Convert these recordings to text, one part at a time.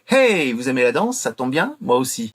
Hey, vous aimez la danse? Ça tombe bien, moi aussi.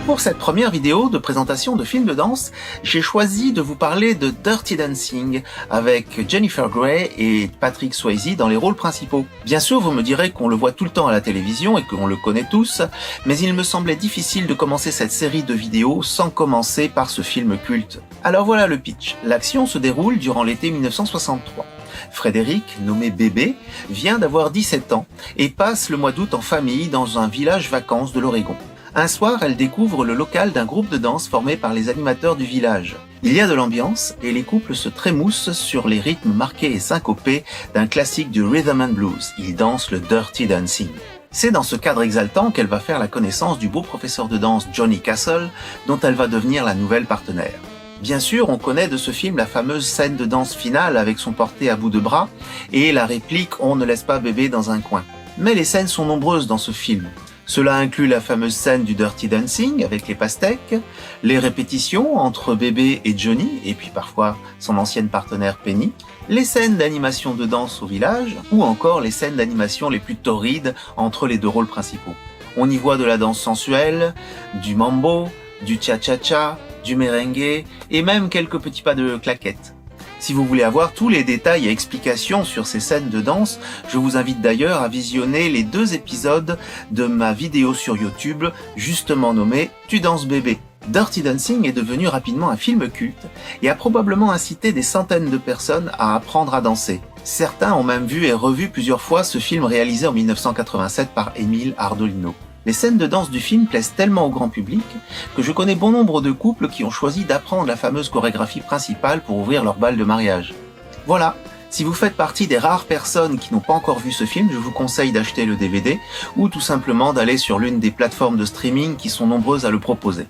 Pour cette première vidéo de présentation de films de danse, j'ai choisi de vous parler de Dirty Dancing avec Jennifer Grey et Patrick Swayze dans les rôles principaux. Bien sûr, vous me direz qu'on le voit tout le temps à la télévision et qu'on le connaît tous, mais il me semblait difficile de commencer cette série de vidéos sans commencer par ce film culte. Alors voilà le pitch. L'action se déroule durant l'été 1963. Frédéric, nommé Bébé, vient d'avoir 17 ans et passe le mois d'août en famille dans un village vacances de l'Oregon. Un soir, elle découvre le local d'un groupe de danse formé par les animateurs du village. Il y a de l'ambiance et les couples se trémoussent sur les rythmes marqués et syncopés d'un classique du rhythm and blues. Ils dansent le Dirty Dancing. C'est dans ce cadre exaltant qu'elle va faire la connaissance du beau professeur de danse Johnny Castle, dont elle va devenir la nouvelle partenaire. Bien sûr, on connaît de ce film la fameuse scène de danse finale avec son porté à bout de bras et la réplique « On ne laisse pas bébé dans un coin ». Mais les scènes sont nombreuses dans ce film. Cela inclut la fameuse scène du Dirty Dancing avec les pastèques, les répétitions entre bébé et Johnny, et puis parfois son ancienne partenaire Penny, les scènes d'animation de danse au village, ou encore les scènes d'animation les plus torrides entre les deux rôles principaux. On y voit de la danse sensuelle, du mambo, du cha-cha-cha, du merengue, et même quelques petits pas de claquettes. Si vous voulez avoir tous les détails et explications sur ces scènes de danse, je vous invite d'ailleurs à visionner les 2 épisodes de ma vidéo sur YouTube, justement nommée « Tu danses bébé ». Dirty Dancing est devenu rapidement un film culte et a probablement incité des centaines de personnes à apprendre à danser. Certains ont même vu et revu plusieurs fois ce film réalisé en 1987 par Emile Ardolino. Les scènes de danse du film plaisent tellement au grand public que je connais bon nombre de couples qui ont choisi d'apprendre la fameuse chorégraphie principale pour ouvrir leur bal de mariage. Voilà, si vous faites partie des rares personnes qui n'ont pas encore vu ce film, je vous conseille d'acheter le DVD ou tout simplement d'aller sur l'une des plateformes de streaming qui sont nombreuses à le proposer.